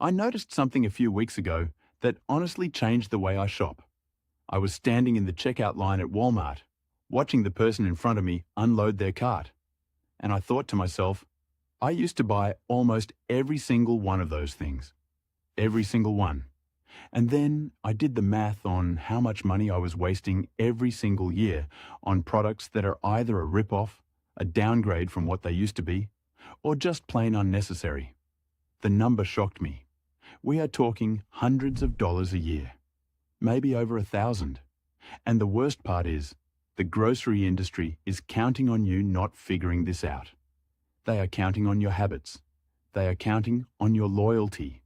I noticed something a few weeks ago that honestly changed the way I shop. I was standing in the checkout line at Walmart, watching the person in front of me unload their cart, and I thought to myself, I used to buy almost every single one of those things. Every single one. And then I did the math on how much money I was wasting every single year on products that are either a rip-off, a downgrade from what they used to be, or just plain unnecessary. The number shocked me. We are talking hundreds of dollars a year, maybe over 1,000. And the worst part is, the grocery industry is counting on you not figuring this out. They are counting on your habits. They are counting on your loyalty.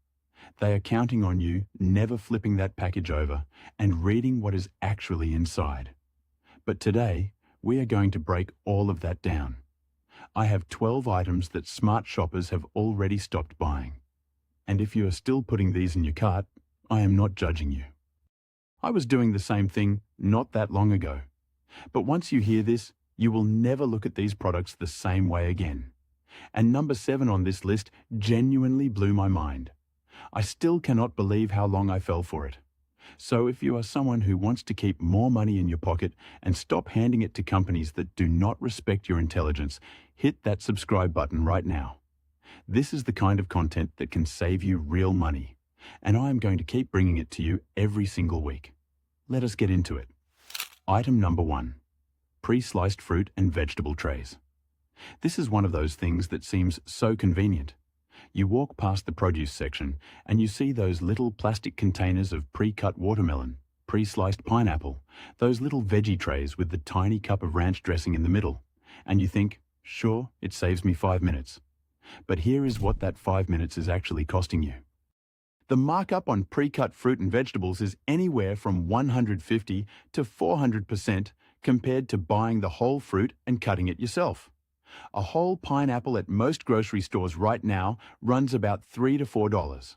They are counting on you never flipping that package over and reading what is actually inside. But today, we are going to break all of that down. I have 12 items that smart shoppers have already stopped buying. And if you are still putting these in your cart, I am not judging you. I was doing the same thing not that long ago. But once you hear this, you will never look at these products the same way again. And number 7 on this list genuinely blew my mind. I still cannot believe how long I fell for it. So if you are someone who wants to keep more money in your pocket and stop handing it to companies that do not respect your intelligence, hit that subscribe button right now. This is the kind of content that can save you real money, and I am going to keep bringing it to you every single week. Let us get into it. Item number 1. Pre-sliced fruit and vegetable trays. This is one of those things that seems so convenient. You walk past the produce section and you see those little plastic containers of pre-cut watermelon, pre-sliced pineapple, those little veggie trays with the tiny cup of ranch dressing in the middle, and you think, sure, it saves me 5 minutes. But here is what that 5 minutes is actually costing you. The markup on pre-cut fruit and vegetables is anywhere from 150 to 400% compared to buying the whole fruit and cutting it yourself. A whole pineapple at most grocery stores right now runs about $3 to $4.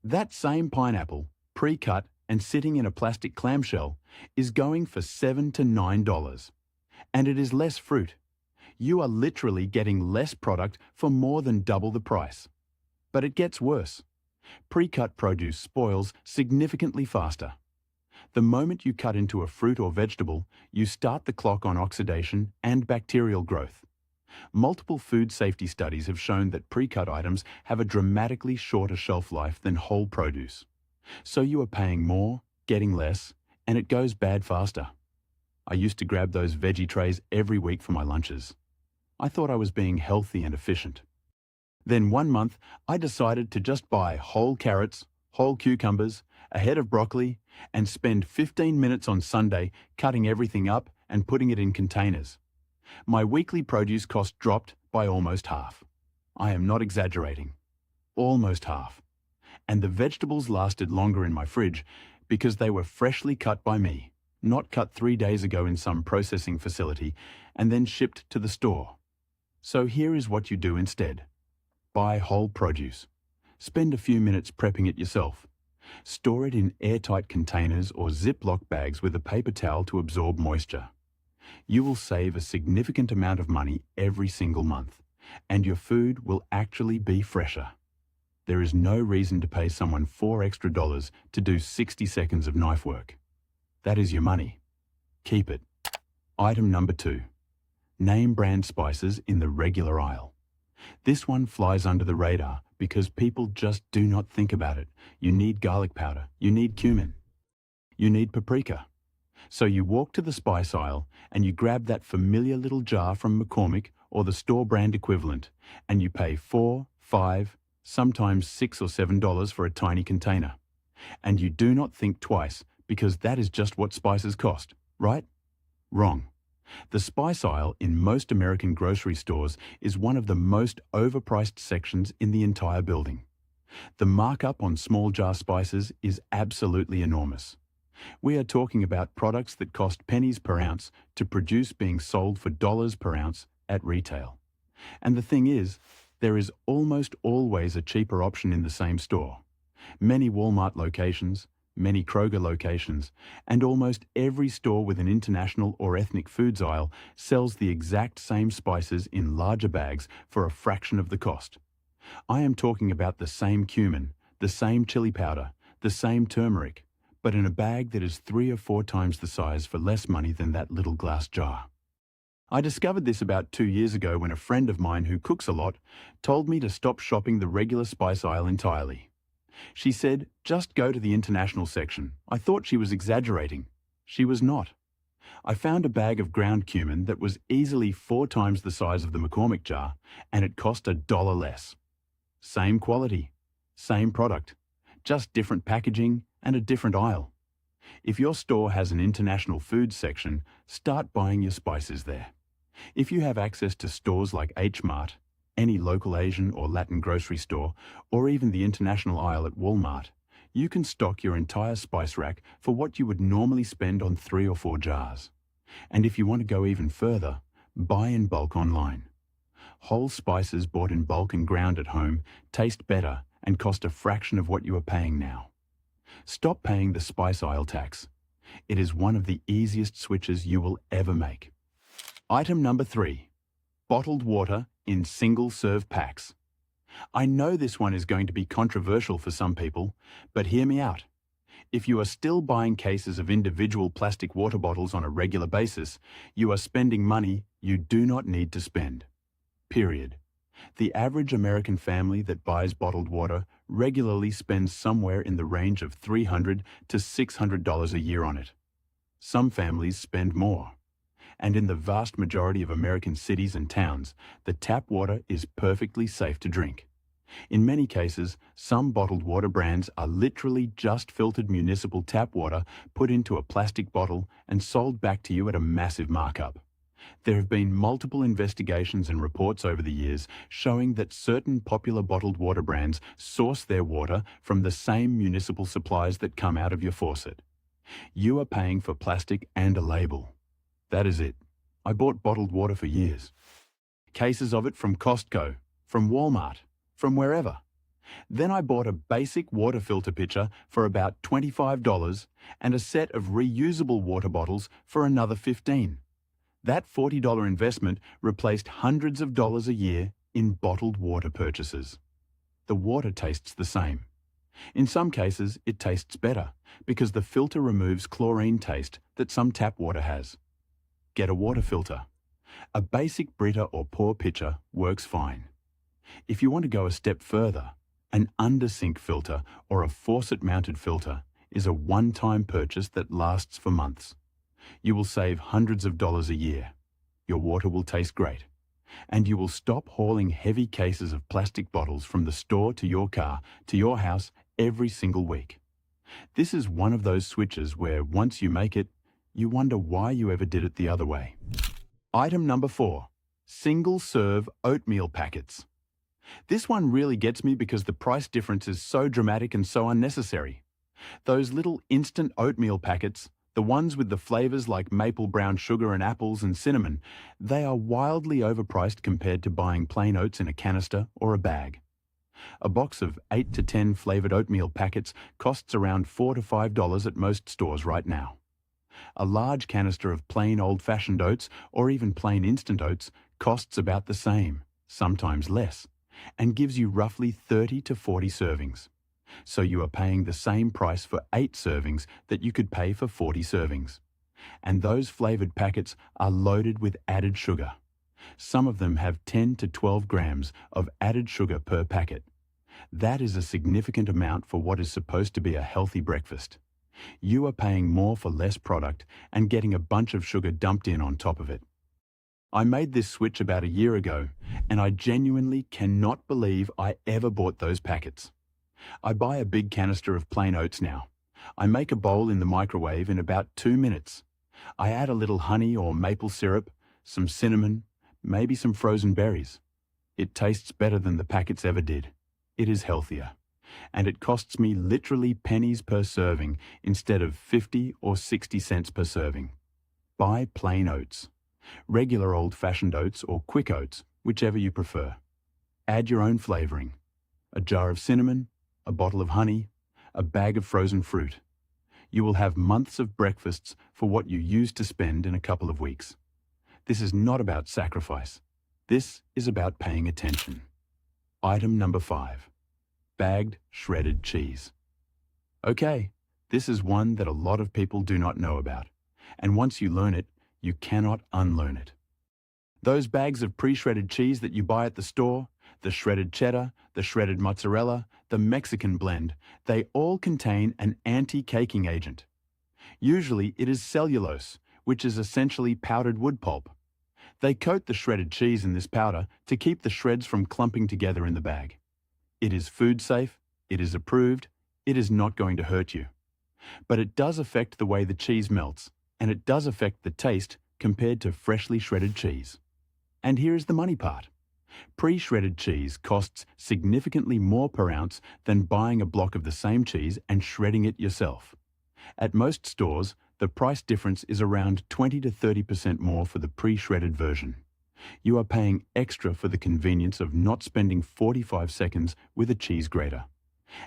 That same pineapple, pre-cut and sitting in a plastic clamshell, is going for $7 to $9. And it is less fruit. You are literally getting less product for more than double the price. But it gets worse. Pre-cut produce spoils significantly faster. The moment you cut into a fruit or vegetable, you start the clock on oxidation and bacterial growth. Multiple food safety studies have shown that pre-cut items have a dramatically shorter shelf life than whole produce. So you are paying more, getting less, and it goes bad faster. I used to grab those veggie trays every week for my lunches. I thought I was being healthy and efficient. Then one month, I decided to just buy whole carrots, whole cucumbers, a head of broccoli, and spend 15 minutes on Sunday cutting everything up and putting it in containers. My weekly produce cost dropped by almost half. I am not exaggerating. Almost half. And the vegetables lasted longer in my fridge because they were freshly cut by me, not cut 3 days ago in some processing facility and then shipped to the store. So here is what you do instead. Buy whole produce. Spend a few minutes prepping it yourself. Store it in airtight containers or Ziploc bags with a paper towel to absorb moisture. You will save a significant amount of money every single month, and your food will actually be fresher. There is no reason to pay someone $4 extra to do 60 seconds of knife work. That is your money. Keep it. Item number 2. Name brand spices in the regular aisle. This one flies under the radar because people just do not think about it. You need garlic powder. You need cumin. You need paprika. So you walk to the spice aisle and you grab that familiar little jar from McCormick or the store brand equivalent, and you pay $4, $5, sometimes $6 or $7 for a tiny container. And you do not think twice because that is just what spices cost, right? Wrong. The spice aisle in most American grocery stores is one of the most overpriced sections in the entire building. The markup on small jar spices is absolutely enormous. We are talking about products that cost pennies per ounce to produce being sold for dollars per ounce at retail. And the thing is, there is almost always a cheaper option in the same store. Many Walmart locations, many Kroger locations, and almost every store with an international or ethnic foods aisle sells the exact same spices in larger bags for a fraction of the cost. I am talking about the same cumin, the same chili powder, the same turmeric, but in a bag that is 3 or 4 times the size for less money than that little glass jar. I discovered this about 2 years ago when a friend of mine who cooks a lot told me to stop shopping the regular spice aisle entirely. She said, just go to the international section. I thought she was exaggerating. She was not. I found a bag of ground cumin that was easily 4 times the size of the McCormick jar, and it cost $1 less. Same quality, same product, just different packaging and a different aisle. If your store has an international food section, start buying your spices there. If you have access to stores like H-Mart, any local Asian or Latin grocery store, or even the international aisle at Walmart, you can stock your entire spice rack for what you would normally spend on 3 or 4 jars. And if you want to go even further, buy in bulk online. Whole spices bought in bulk and ground at home taste better and cost a fraction of what you are paying now. Stop paying the spice aisle tax. It is one of the easiest switches you will ever make. Item number 3. Bottled water in single-serve packs. I know this one is going to be controversial for some people, but hear me out. If you are still buying cases of individual plastic water bottles on a regular basis, you are spending money you do not need to spend. Period. The average American family that buys bottled water regularly spends somewhere in the range of $300 to $600 a year on it. Some families spend more. And in the vast majority of American cities and towns, the tap water is perfectly safe to drink. In many cases, some bottled water brands are literally just filtered municipal tap water put into a plastic bottle and sold back to you at a massive markup. There have been multiple investigations and reports over the years showing that certain popular bottled water brands source their water from the same municipal supplies that come out of your faucet. You are paying for plastic and a label. That is it. I bought bottled water for years. Cases of it from Costco, from Walmart, from wherever. Then I bought a basic water filter pitcher for about $25 and a set of reusable water bottles for another $15. That $40 investment replaced hundreds of dollars a year in bottled water purchases. The water tastes the same. In some cases, it tastes better because the filter removes chlorine taste that some tap water has. Get a water filter. A basic Brita or pour pitcher works fine. If you want to go a step further, an under-sink filter or a faucet-mounted filter is a one-time purchase that lasts for months. You will save hundreds of dollars a year. Your water will taste great. And you will stop hauling heavy cases of plastic bottles from the store to your car to your house every single week. This is one of those switches where once you make it, you wonder why you ever did it the other way. Item number 4. Single-serve oatmeal packets. This one really gets me because the price difference is so dramatic and so unnecessary. Those little instant oatmeal packets, the ones with the flavors like maple brown sugar and apples and cinnamon, they are wildly overpriced compared to buying plain oats in a canister or a bag. A box of 8 to 10 flavored oatmeal packets costs around $4 to $5 at most stores right now. A large canister of plain old-fashioned oats or even plain instant oats costs about the same, sometimes less, and gives you roughly 30 to 40 servings. So you are paying the same price for 8 servings that you could pay for 40 servings. And those flavored packets are loaded with added sugar. Some of them have 10 to 12 grams of added sugar per packet. That is a significant amount for what is supposed to be a healthy breakfast. You are paying more for less product and getting a bunch of sugar dumped in on top of it. I made this switch about a year ago, and I genuinely cannot believe I ever bought those packets. I buy a big canister of plain oats now. I make a bowl in the microwave in about 2 minutes. I add a little honey or maple syrup, some cinnamon, maybe some frozen berries. It tastes better than the packets ever did. It is healthier. And it costs me literally pennies per serving instead of 50 or 60 cents per serving. Buy plain oats. Regular old-fashioned oats or quick oats, whichever you prefer. Add your own flavoring. A jar of cinnamon, a bottle of honey, a bag of frozen fruit. You will have months of breakfasts for what you used to spend in a couple of weeks. This is not about sacrifice. This is about paying attention. Item number 5. bagged shredded cheese. Okay, this is one that a lot of people do not know about, and once you learn it, you cannot unlearn it. Those bags of pre-shredded cheese that you buy at the store, the shredded cheddar, the shredded mozzarella, the Mexican blend, they all contain an anti-caking agent. Usually it is cellulose, which is essentially powdered wood pulp. They coat the shredded cheese in this powder to keep the shreds from clumping together in the bag. It is food safe, it is approved, it is not going to hurt you. But it does affect the way the cheese melts, and it does affect the taste compared to freshly shredded cheese. And here is the money part. Pre-shredded cheese costs significantly more per ounce than buying a block of the same cheese and shredding it yourself. At most stores, the price difference is around 20 to 30% more for the pre-shredded version. You are paying extra for the convenience of not spending 45 seconds with a cheese grater.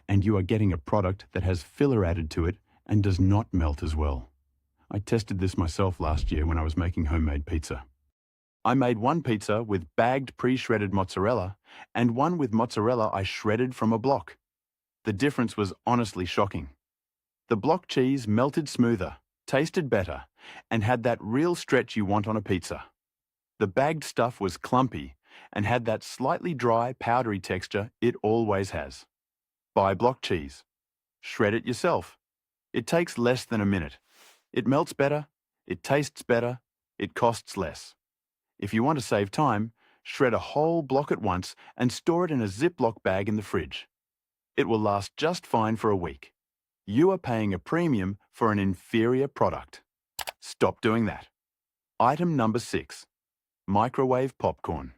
And you are getting a product that has filler added to it and does not melt as well. I tested this myself last year when I was making homemade pizza. I made one pizza with bagged pre-shredded mozzarella and one with mozzarella I shredded from a block. The difference was honestly shocking. The block cheese melted smoother, tasted better, and had that real stretch you want on a pizza. The bagged stuff was clumpy and had that slightly dry, powdery texture it always has. Buy block cheese. Shred it yourself. It takes less than a minute. It melts better, it tastes better, it costs less. If you want to save time, shred a whole block at once and store it in a Ziploc bag in the fridge. It will last just fine for a week. You are paying a premium for an inferior product. Stop doing that. Item number 6. Microwave popcorn.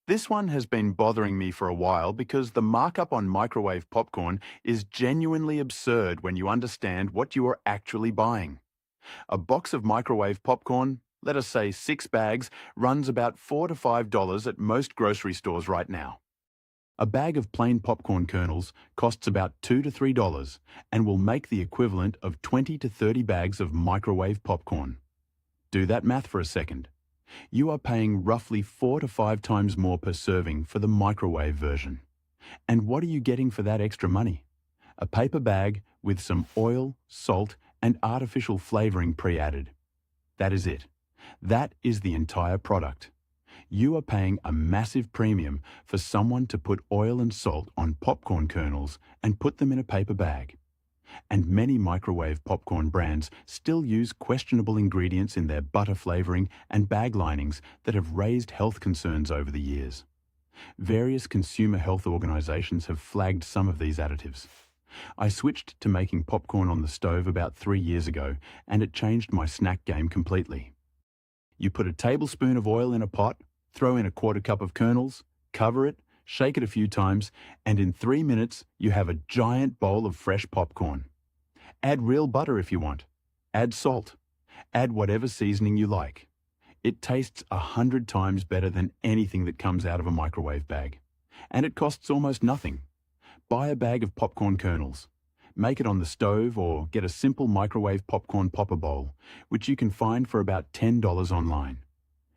This one has been bothering me for a while because the markup on microwave popcorn is genuinely absurd when you understand what you are actually buying. A box of microwave popcorn, let us say 6 bags, runs about $4 to $5 at most grocery stores right now. A bag of plain popcorn kernels costs about $2 to $3 and will make the equivalent of 20 to 30 bags of microwave popcorn. Do that math for a second. You are paying roughly 4 to 5 times more per serving for the microwave version. And what are you getting for that extra money? A paper bag with some oil, salt, and artificial flavoring pre-added. That is it. That is the entire product. You are paying a massive premium for someone to put oil and salt on popcorn kernels and put them in a paper bag. And many microwave popcorn brands still use questionable ingredients in their butter flavoring and bag linings that have raised health concerns over the years. Various consumer health organizations have flagged some of these additives. I switched to making popcorn on the stove about 3 years ago, and it changed my snack game completely. You put a tablespoon of oil in a pot, throw in a quarter cup of kernels, cover it, shake it a few times, and in 3 minutes you have a giant bowl of fresh popcorn. Add real butter if you want. Add salt. Add whatever seasoning you like. It tastes 100 times better than anything that comes out of a microwave bag. And it costs almost nothing. Buy a bag of popcorn kernels. Make it on the stove or get a simple microwave popcorn popper bowl, which you can find for about $10 online.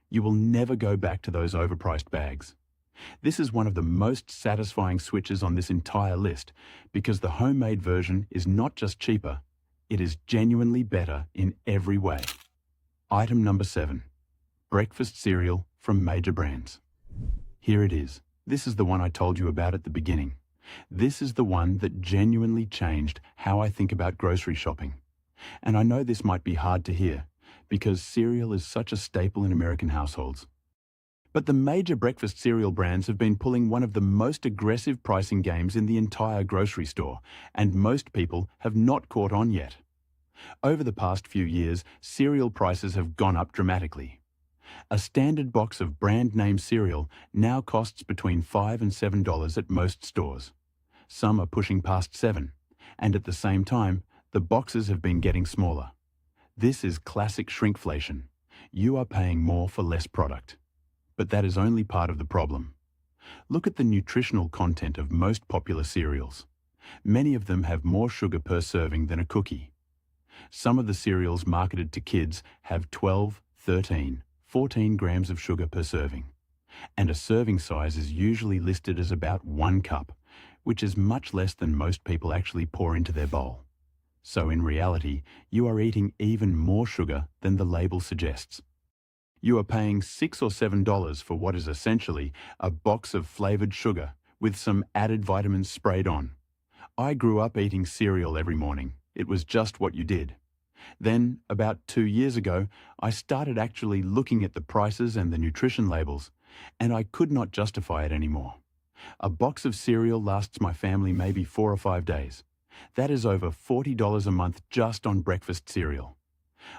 You will never go back to those overpriced bags. This is one of the most satisfying switches on this entire list because the homemade version is not just cheaper, it is genuinely better in every way. Item number 7. Breakfast cereal from major brands. Here it is. This is the one I told you about at the beginning. This is the one that genuinely changed how I think about grocery shopping. And I know this might be hard to hear because cereal is such a staple in American households. But the major breakfast cereal brands have been pulling one of the most aggressive pricing games in the entire grocery store, and most people have not caught on yet. Over the past few years, cereal prices have gone up dramatically. A standard box of brand name cereal now costs between $5 and $7 at most stores. Some are pushing past $7, and at the same time, the boxes have been getting smaller. This is classic shrinkflation. You are paying more for less product. But that is only part of the problem. Look at the nutritional content of most popular cereals. Many of them have more sugar per serving than a cookie. Some of the cereals marketed to kids have 12, 13, 14 grams of sugar per serving. And a serving size is usually listed as about 1 cup, which is much less than most people actually pour into their bowl. So in reality, you are eating even more sugar than the label suggests. You are paying $6 or $7 for what is essentially a box of flavored sugar with some added vitamins sprayed on. I grew up eating cereal every morning. It was just what you did. Then, about 2 years ago, I started actually looking at the prices and the nutrition labels, and I could not justify it anymore. A box of cereal lasts my family maybe 4 or 5 days. That is over $40 a month just on breakfast cereal.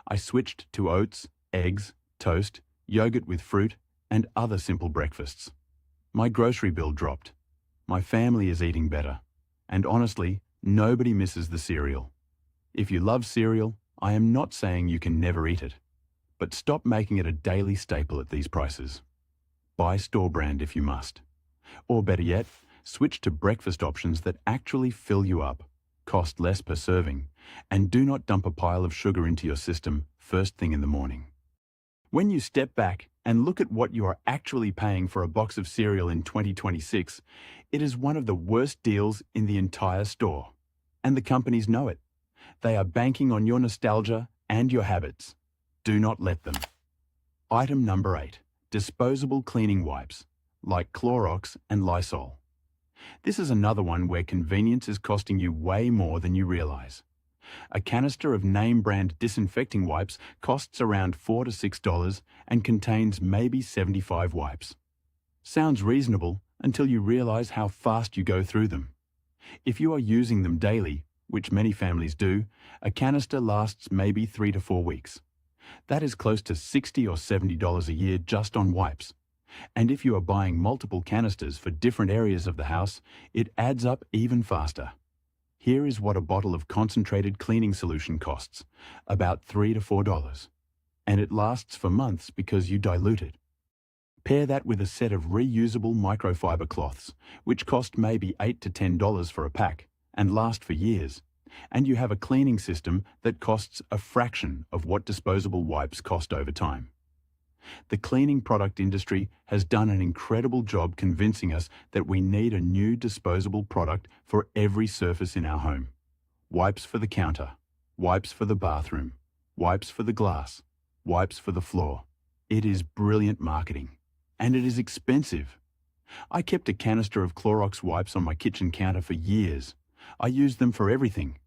I switched to oats, eggs, toast, yogurt with fruit, and other simple breakfasts. My grocery bill dropped. My family is eating better. And honestly, nobody misses the cereal. If you love cereal, I am not saying you can never eat it. But stop making it a daily staple at these prices. Buy store brand if you must. Or better yet, switch to breakfast options that actually fill you up, cost less per serving, and do not dump a pile of sugar into your system first thing in the morning. When you step back and look at what you are actually paying for a box of cereal in 2026, it is one of the worst deals in the entire store. And the companies know it. They are banking on your nostalgia and your habits. Do not let them. Item number 8. Disposable cleaning wipes, like Clorox and Lysol. This is another one where convenience is costing you way more than you realize. A canister of name-brand disinfecting wipes costs around $4 to $6 and contains maybe 75 wipes. Sounds reasonable until you realize how fast you go through them. If you are using them daily, which many families do, a canister lasts maybe 3 to 4 weeks. That is close to $60 or $70 a year just on wipes. And if you are buying multiple canisters for different areas of the house, it adds up even faster. Here is what a bottle of concentrated cleaning solution costs, about $3 to $4. And it lasts for months because you dilute it. Pair that with a set of reusable microfiber cloths, which cost maybe $8 to $10 for a pack and last for years, and you have a cleaning system that costs a fraction of what disposable wipes cost over time. The cleaning product industry has done an incredible job convincing us that we need a new disposable product for every surface in our home. Wipes for the counter, wipes for the bathroom, wipes for the glass, wipes for the floor. It is brilliant marketing. And it is expensive. I kept a canister of Clorox wipes on my kitchen counter for years. I used them for everything.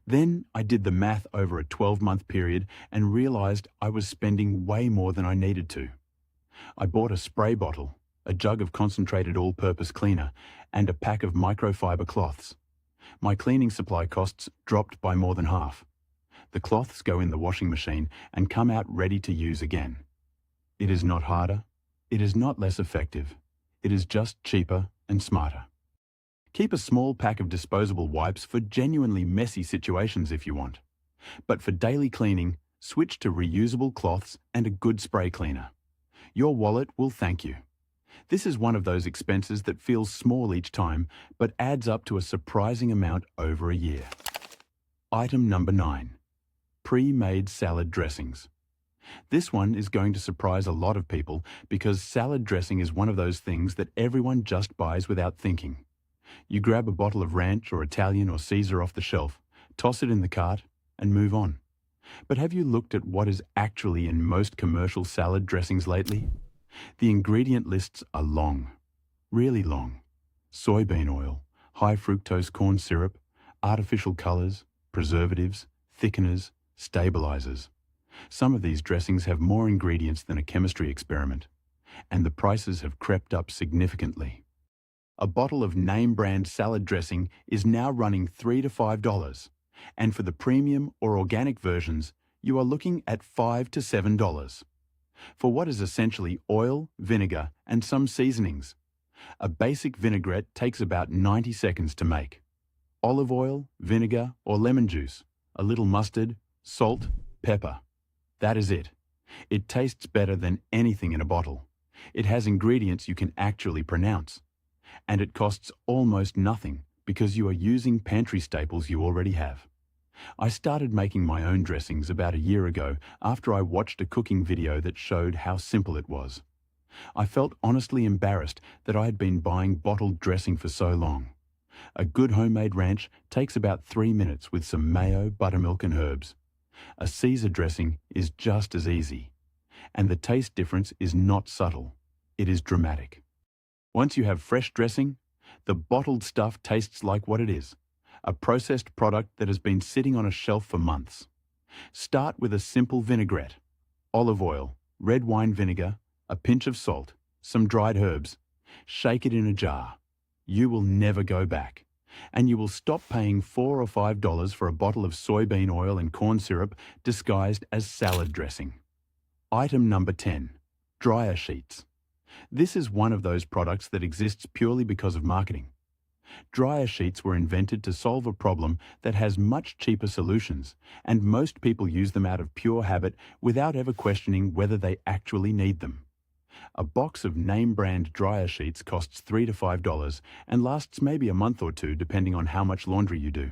Then I did the math over a 12-month period and realized I was spending way more than I needed to. I bought a spray bottle, a jug of concentrated all-purpose cleaner, and a pack of microfiber cloths. My cleaning supply costs dropped by more than half. The cloths go in the washing machine and come out ready to use again. It is not harder. It is not less effective. It is just cheaper and smarter. Keep a small pack of disposable wipes for genuinely messy situations if you want. But for daily cleaning, switch to reusable cloths and a good spray cleaner. Your wallet will thank you. This is one of those expenses that feels small each time, but adds up to a surprising amount over a year. Item number 9. Pre-made salad dressings. This one is going to surprise a lot of people because salad dressing is one of those things that everyone just buys without thinking. You grab a bottle of ranch or Italian or Caesar off the shelf, toss it in the cart, and move on. But have you looked at what is actually in most commercial salad dressings lately? The ingredient lists are long, really long. Soybean oil, high fructose corn syrup, artificial colors, preservatives, thickeners, stabilizers. Some of these dressings have more ingredients than a chemistry experiment, and the prices have crept up significantly. A bottle of name-brand salad dressing is now running $3 to $5, and for the premium or organic versions, you are looking at $5 to $7. For what is essentially oil, vinegar, and some seasonings. A basic vinaigrette takes about 90 seconds to make. Olive oil, vinegar, or lemon juice, a little mustard, salt, pepper. That is it. It tastes better than anything in a bottle. It has ingredients you can actually pronounce. And it costs almost nothing because you are using pantry staples you already have. I started making my own dressings about a year ago after I watched a cooking video that showed how simple it was. I felt honestly embarrassed that I had been buying bottled dressing for so long. A good homemade ranch takes about 3 minutes with some mayo, buttermilk and herbs. A Caesar dressing is just as easy. And the taste difference is not subtle. It is dramatic. Once you have fresh dressing, the bottled stuff tastes like what it is, a processed product that has been sitting on a shelf for months. Start with a simple vinaigrette, olive oil, red wine vinegar, a pinch of salt, some dried herbs. Shake it in a jar. You will never go back. And you will stop paying $4 or $5 for a bottle of soybean oil and corn syrup disguised as salad dressing. Item number 10. Dryer sheets. This is one of those products that exists purely because of marketing. Dryer sheets were invented to solve a problem that has much cheaper solutions, and most people use them out of pure habit without ever questioning whether they actually need them. A box of name-brand dryer sheets costs $3 to $5 and lasts maybe a month or two depending on how much laundry you do.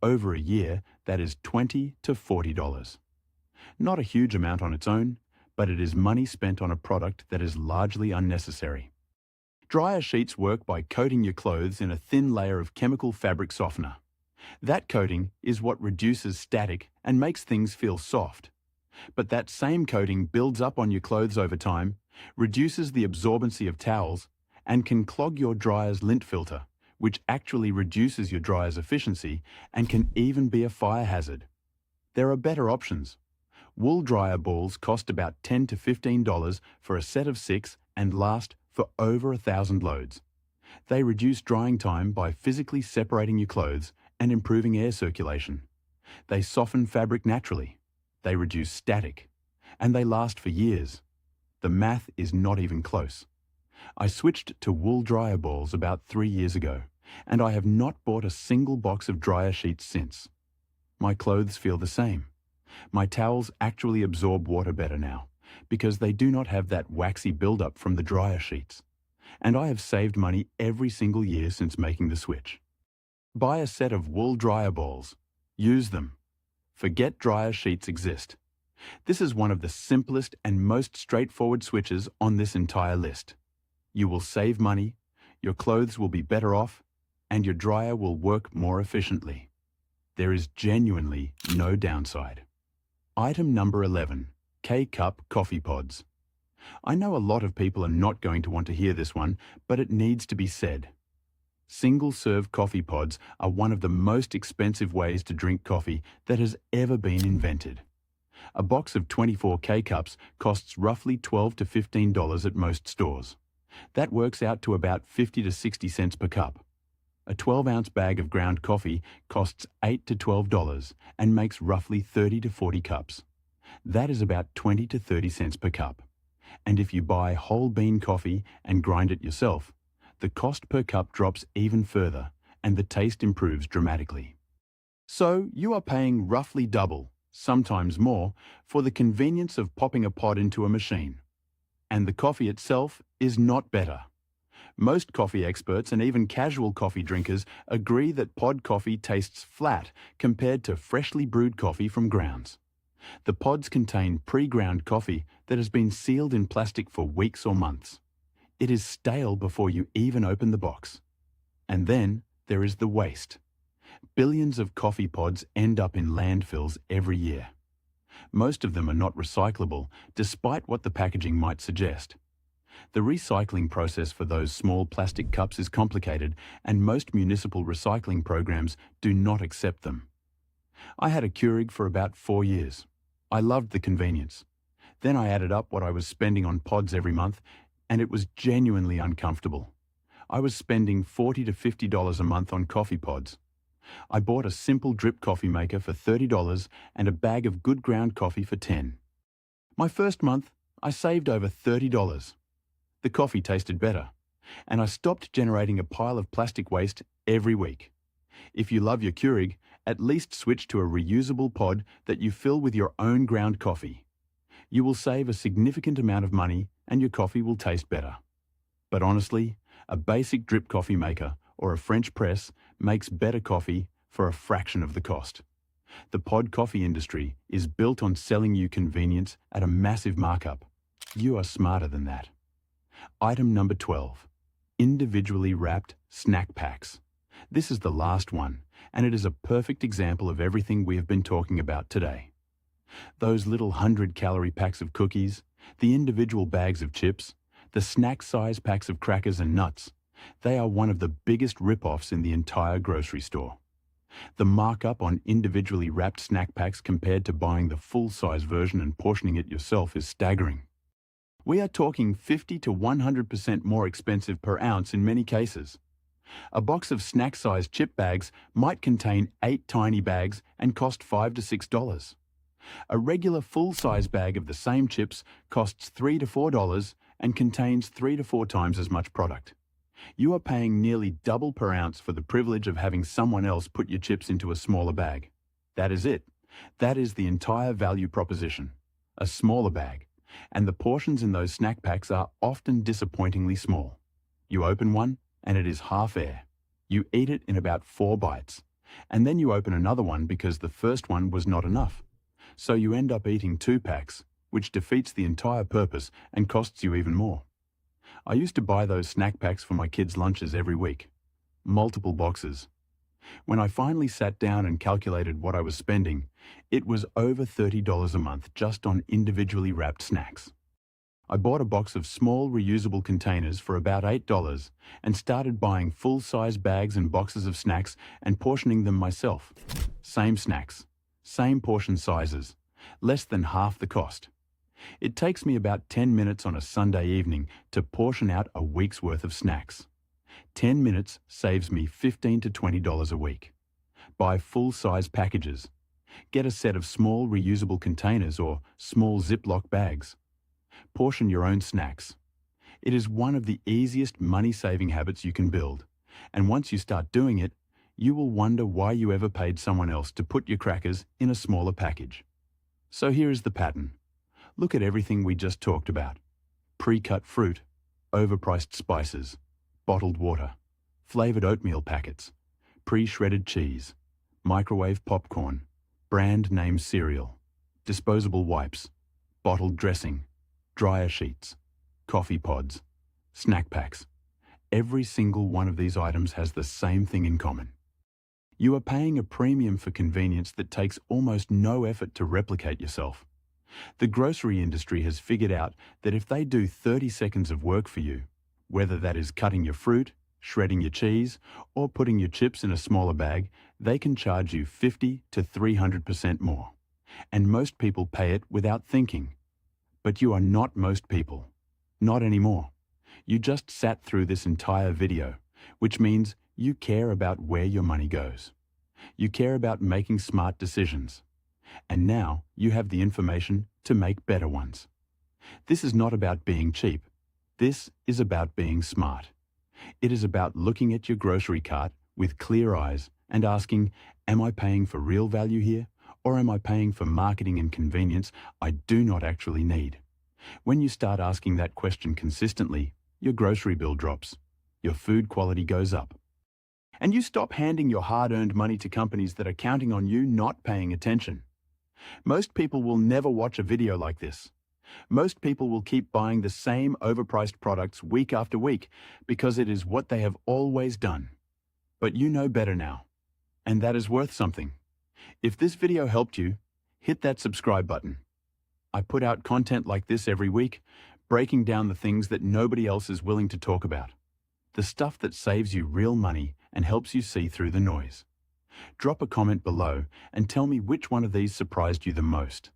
Over a year, that is $20 to $40. Not a huge amount on its own, but it is money spent on a product that is largely unnecessary. Dryer sheets work by coating your clothes in a thin layer of chemical fabric softener. That coating is what reduces static and makes things feel soft. But that same coating builds up on your clothes over time, reduces the absorbency of towels, and can clog your dryer's lint filter, which actually reduces your dryer's efficiency and can even be a fire hazard. There are better options. Wool dryer balls cost about $10 to $15 for a set of 6 and last for over 1,000 loads. They reduce drying time by physically separating your clothes and improving air circulation. They soften fabric naturally. They reduce static. And they last for years. The math is not even close. I switched to wool dryer balls about 3 years ago, and I have not bought a single box of dryer sheets since. My clothes feel the same. My towels actually absorb water better now, because they do not have that waxy buildup from the dryer sheets. And I have saved money every single year since making the switch. Buy a set of wool dryer balls. Use them. Forget dryer sheets exist. This is one of the simplest and most straightforward switches on this entire list. You will save money, your clothes will be better off, and your dryer will work more efficiently. There is genuinely no downside. Item number 11. K-Cup coffee pods. I know a lot of people are not going to want to hear this one, but it needs to be said. Single-serve coffee pods are one of the most expensive ways to drink coffee that has ever been invented. A box of 24 K-Cups costs roughly $12 to $15 at most stores. That works out to about 50 to 60 cents per cup. A 12-ounce bag of ground coffee costs $8 to $12 and makes roughly 30 to 40 cups. That is about 20 to 30 cents per cup. And if you buy whole bean coffee and grind it yourself, the cost per cup drops even further and the taste improves dramatically. So you are paying roughly double, sometimes more, for the convenience of popping a pod into a machine. And the coffee itself is not better. Most coffee experts and even casual coffee drinkers agree that pod coffee tastes flat compared to freshly brewed coffee from grounds. The pods contain pre-ground coffee that has been sealed in plastic for weeks or months. It is stale before you even open the box. And then there is the waste. Billions of coffee pods end up in landfills every year. Most of them are not recyclable, despite what the packaging might suggest. The recycling process for those small plastic cups is complicated, and most municipal recycling programs do not accept them. I had a Keurig for about 4 years. I loved the convenience. Then I added up what I was spending on pods every month, and it was genuinely uncomfortable. I was spending $40 to $50 a month on coffee pods. I bought a simple drip coffee maker for $30 and a bag of good ground coffee for $10. My first month, I saved over $30. The coffee tasted better, and I stopped generating a pile of plastic waste every week. If you love your Keurig, at least switch to a reusable pod that you fill with your own ground coffee. You will save a significant amount of money and your coffee will taste better. But honestly, a basic drip coffee maker or a French press makes better coffee for a fraction of the cost. The pod coffee industry is built on selling you convenience at a massive markup. You are smarter than that. Item number 12. Individually wrapped snack packs. This is the last one, and it is a perfect example of everything we have been talking about today. Those little 100-calorie packs of cookies, the individual bags of chips, the snack-size packs of crackers and nuts, they are one of the biggest rip-offs in the entire grocery store. The markup on individually wrapped snack packs compared to buying the full-size version and portioning it yourself is staggering. We are talking 50 to 100% more expensive per ounce in many cases. A box of snack-sized chip bags might contain 8 tiny bags and cost $5 to $6. A regular full-size bag of the same chips costs $3 to $4 and contains 3 to 4 times as much product. You are paying nearly double per ounce for the privilege of having someone else put your chips into a smaller bag. That is it. That is the entire value proposition. A smaller bag. And the portions in those snack packs are often disappointingly small. You open one, and it is half air. You eat it in about 4 bites. And then you open another one because the first one was not enough. So you end up eating 2 packs, which defeats the entire purpose and costs you even more. I used to buy those snack packs for my kids' lunches every week. Multiple boxes. When I finally sat down and calculated what I was spending, it was over $30 a month just on individually wrapped snacks. I bought a box of small reusable containers for about $8 and started buying full-size bags and boxes of snacks and portioning them myself. Same snacks, same portion sizes, less than half the cost. It takes me about 10 minutes on a Sunday evening to portion out a week's worth of snacks. 10 minutes saves me $15 to $20 a week. Buy full-size packages. Get a set of small reusable containers or small Ziploc bags. Portion your own snacks. It is one of the easiest money-saving habits you can build, and once you start doing it, you will wonder why you ever paid someone else to put your crackers in a smaller package. So here is the pattern. Look at everything we just talked about. Pre-cut fruit, overpriced spices, bottled water, flavored oatmeal packets, pre-shredded cheese, microwave popcorn, brand name cereal, disposable wipes, bottled dressing, dryer sheets, coffee pods, snack packs. Every single one of these items has the same thing in common. You are paying a premium for convenience that takes almost no effort to replicate yourself. The grocery industry has figured out that if they do 30 seconds of work for you, whether that is cutting your fruit, shredding your cheese, or putting your chips in a smaller bag, they can charge you 50 to 300% more. And most people pay it without thinking. But you are not most people. Not anymore. You just sat through this entire video, which means you care about where your money goes. You care about making smart decisions. And now you have the information to make better ones. This is not about being cheap. This is about being smart. It is about looking at your grocery cart with clear eyes and asking, am I paying for real value here, or am I paying for marketing and convenience I do not actually need? When you start asking that question consistently, your grocery bill drops, your food quality goes up, and you stop handing your hard-earned money to companies that are counting on you not paying attention. Most people will never watch a video like this. Most people will keep buying the same overpriced products week after week because it is what they have always done. But you know better now, and that is worth something. If this video helped you, hit that subscribe button. I put out content like this every week, breaking down the things that nobody else is willing to talk about. The stuff that saves you real money and helps you see through the noise. Drop a comment below and tell me which one of these surprised you the most.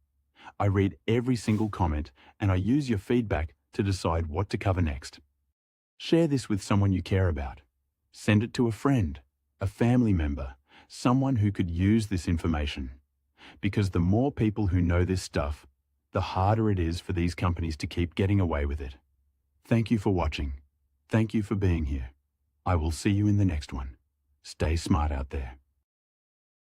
I read every single comment and I use your feedback to decide what to cover next. Share this with someone you care about. Send it to a friend, a family member, someone who could use this information. Because the more people who know this stuff, the harder it is for these companies to keep getting away with it. Thank you for watching. Thank you for being here. I will see you in the next one. Stay smart out there.